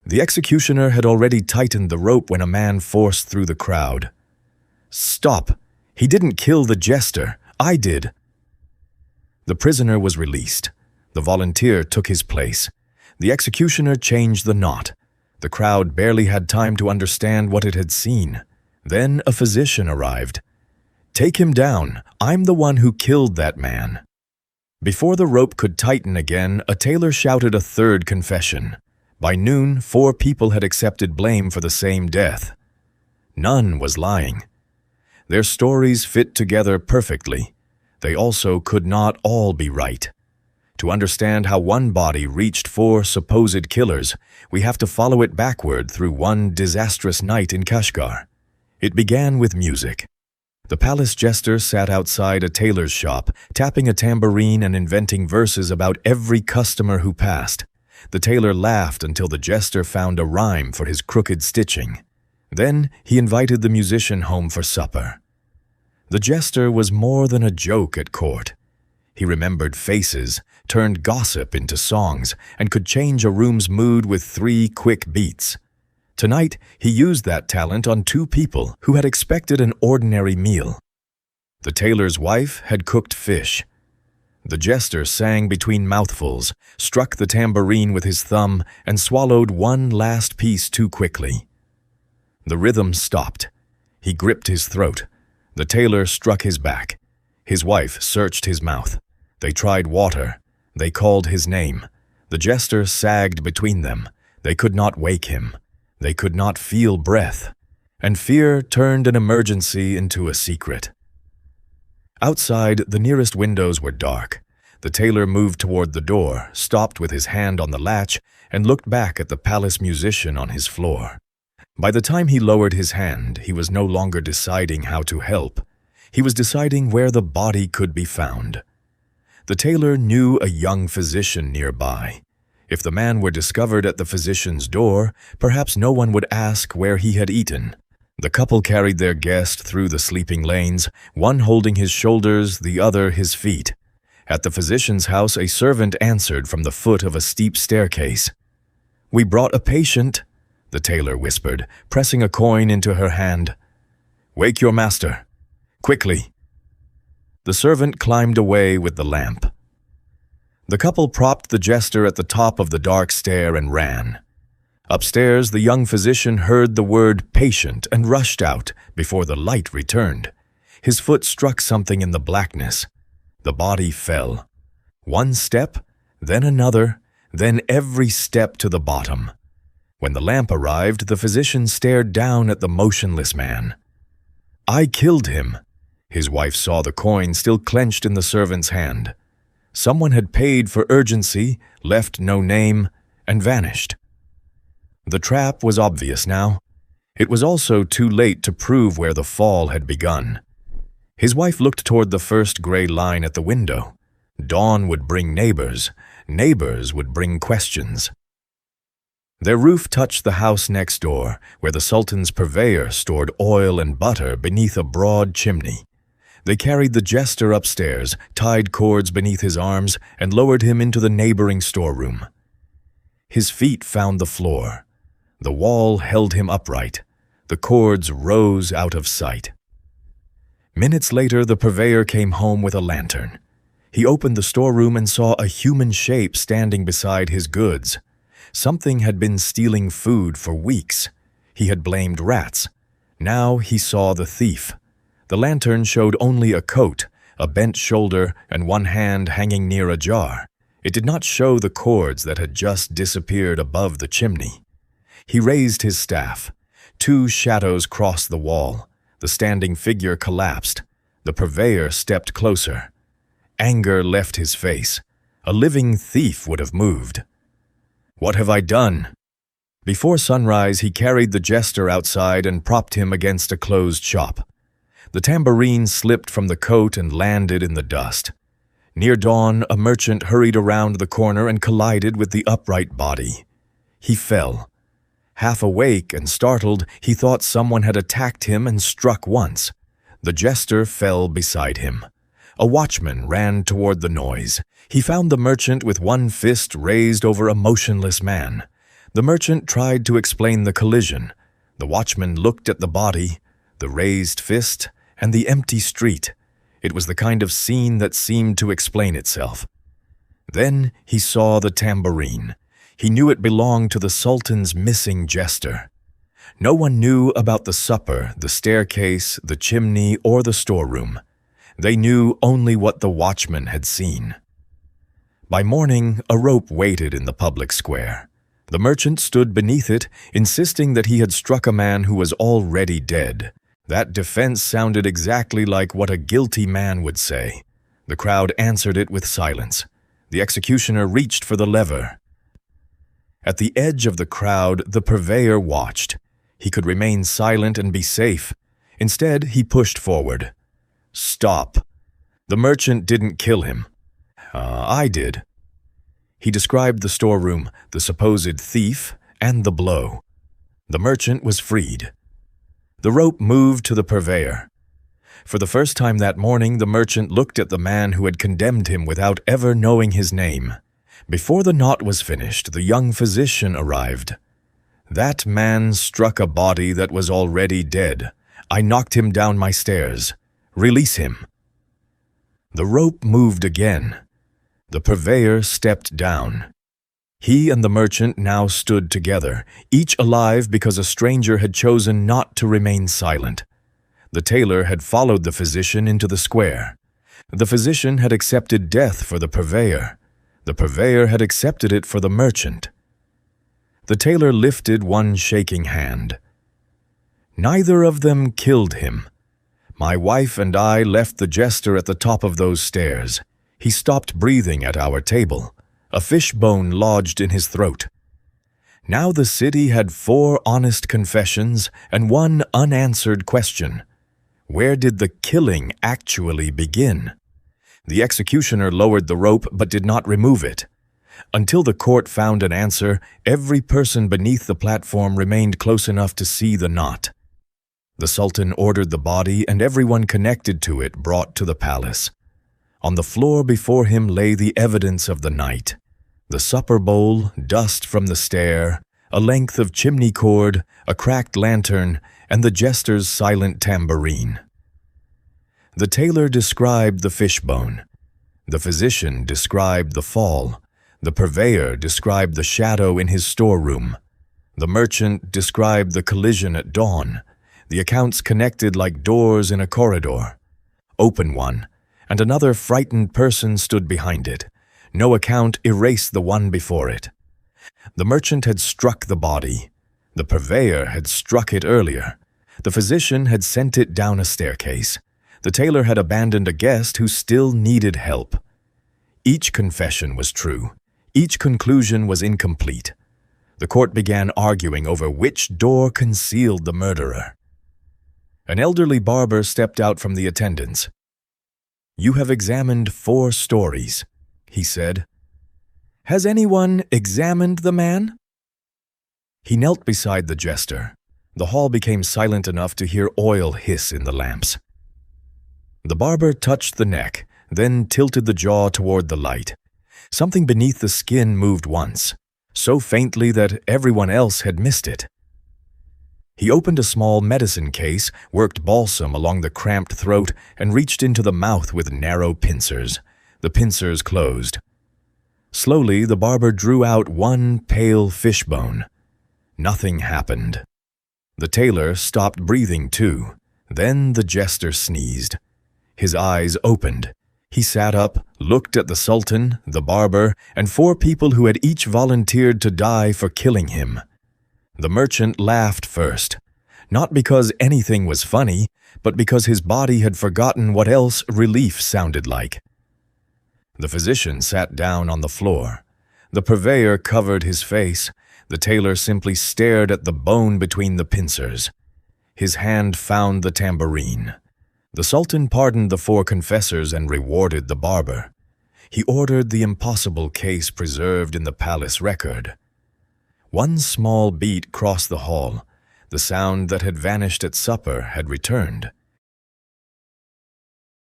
The executioner had already tightened the rope when a man forced through the crowd. "Stop! He didn't kill the jester. I did." The prisoner was released. The volunteer took his place. The executioner changed the knot. The crowd barely had time to understand what it had seen. Then a physician arrived. "Take him down. I'm the one who killed that man." Before the rope could tighten again, a tailor shouted a third confession. By noon, 4 people had accepted blame for the same death. None was lying. Their stories fit together perfectly. They also could not all be right. To understand how one body reached 4 supposed killers, we have to follow it backward through one disastrous night in Kashgar. It began with music. The palace jester sat outside a tailor's shop, tapping a tambourine and inventing verses about every customer who passed. The tailor laughed until the jester found a rhyme for his crooked stitching. Then he invited the musician home for supper. The jester was more than a joke at court. He remembered faces, turned gossip into songs, and could change a room's mood with 3 quick beats. Tonight, he used that talent on 2 people who had expected an ordinary meal. The tailor's wife had cooked fish. The jester sang between mouthfuls, struck the tambourine with his thumb, and swallowed one last piece too quickly. The rhythm stopped. He gripped his throat. The tailor struck his back. His wife searched his mouth. They tried water. They called his name. The jester sagged between them. They could not wake him. They could not feel breath. And fear turned an emergency into a secret. Outside, the nearest windows were dark. The tailor moved toward the door, stopped with his hand on the latch, and looked back at the palace musician on his floor. By the time he lowered his hand, he was no longer deciding how to help. He was deciding where the body could be found. The tailor knew a young physician nearby. If the man were discovered at the physician's door, perhaps no one would ask where he had eaten. The couple carried their guest through the sleeping lanes, one holding his shoulders, the other his feet. At the physician's house, a servant answered from the foot of a steep staircase. "We brought a patient," the tailor whispered, pressing a coin into her hand. "Wake your master. Quickly." The servant climbed away with the lamp. The couple propped the jester at the top of the dark stair and ran. Upstairs, the young physician heard the word patient and rushed out before the light returned. His foot struck something in the blackness. The body fell. One step, then another, then every step to the bottom. When the lamp arrived, the physician stared down at the motionless man. "I killed him." His wife saw the coin still clenched in the servant's hand. Someone had paid for urgency, left no name, and vanished. The trap was obvious now. It was also too late to prove where the fall had begun. His wife looked toward the first gray line at the window. Dawn would bring neighbors. Neighbors would bring questions. Their roof touched the house next door, where the Sultan's purveyor stored oil and butter beneath a broad chimney. They carried the jester upstairs, tied cords beneath his arms, and lowered him into the neighboring storeroom. His feet found the floor. The wall held him upright. The cords rose out of sight. Minutes later, the purveyor came home with a lantern. He opened the storeroom and saw a human shape standing beside his goods. Something had been stealing food for weeks. He had blamed rats. Now he saw the thief. The lantern showed only a coat, a bent shoulder, and one hand hanging near a jar. It did not show the cords that had just disappeared above the chimney. He raised his staff. 2 shadows crossed the wall. The standing figure collapsed. The purveyor stepped closer. Anger left his face. A living thief would have moved. "What have I done?" Before sunrise, he carried the jester outside and propped him against a closed shop. The tambourine slipped from the coat and landed in the dust. Near dawn, a merchant hurried around the corner and collided with the upright body. He fell. Half awake and startled, he thought someone had attacked him and struck once. The jester fell beside him. A watchman ran toward the noise. He found the merchant with one fist raised over a motionless man. The merchant tried to explain the collision. The watchman looked at the body, the raised fist, and the empty street. It was the kind of scene that seemed to explain itself. Then he saw the tambourine. He knew it belonged to the Sultan's missing jester. No one knew about the supper, the staircase, the chimney, or the storeroom. They knew only what the watchman had seen. By morning, a rope waited in the public square. The merchant stood beneath it, insisting that he had struck a man who was already dead. That defense sounded exactly like what a guilty man would say. The crowd answered it with silence. The executioner reached for the lever. At the edge of the crowd, the purveyor watched. He could remain silent and be safe. Instead, he pushed forward. "Stop. The merchant didn't kill him. I did." He described the storeroom, the supposed thief, and the blow. The merchant was freed. The rope moved to the purveyor. For the first time that morning, the merchant looked at the man who had condemned him without ever knowing his name. Before the knot was finished, the young physician arrived. "That man struck a body that was already dead. I knocked him down my stairs. Release him." The rope moved again. The purveyor stepped down. He and the merchant now stood together, each alive because a stranger had chosen not to remain silent. The tailor had followed the physician into the square. The physician had accepted death for the purveyor. The purveyor had accepted it for the merchant. The tailor lifted one shaking hand. "Neither of them killed him. My wife and I left the jester at the top of those stairs. He stopped breathing at our table. A fishbone lodged in his throat." Now the city had 4 honest confessions and 1 unanswered question. Where did the killing actually begin? The executioner lowered the rope but did not remove it. Until the court found an answer, every person beneath the platform remained close enough to see the knot. The Sultan ordered the body and everyone connected to it brought to the palace. On the floor before him lay the evidence of the night: the supper bowl, dust from the stair, a length of chimney cord, a cracked lantern, and the jester's silent tambourine. The tailor described the fishbone. The physician described the fall. The purveyor described the shadow in his storeroom. The merchant described the collision at dawn. The accounts connected like doors in a corridor. Open one, and another frightened person stood behind it. No account erased the one before it. The merchant had struck the body. The purveyor had struck it earlier. The physician had sent it down a staircase. The tailor had abandoned a guest who still needed help. Each confession was true. Each conclusion was incomplete. The court began arguing over which door concealed the murderer. An elderly barber stepped out from the attendants. "You have examined 4 stories," he said. "Has anyone examined the man?" He knelt beside the jester. The hall became silent enough to hear oil hiss in the lamps. The barber touched the neck, then tilted the jaw toward the light. Something beneath the skin moved once, so faintly that everyone else had missed it. He opened a small medicine case, worked balsam along the cramped throat, and reached into the mouth with narrow pincers. The pincers closed. Slowly, the barber drew out 1 pale fishbone. Nothing happened. The tailor stopped breathing too. Then the jester sneezed. His eyes opened. He sat up, looked at the Sultan, the barber, and 4 people who had each volunteered to die for killing him. The merchant laughed first, not because anything was funny, but because his body had forgotten what else relief sounded like. The physician sat down on the floor. The purveyor covered his face. The tailor simply stared at the bone between the pincers. His hand found the tambourine. The Sultan pardoned the 4 confessors and rewarded the barber. He ordered the impossible case preserved in the palace record. 1 small beat crossed the hall. The sound that had vanished at supper had returned.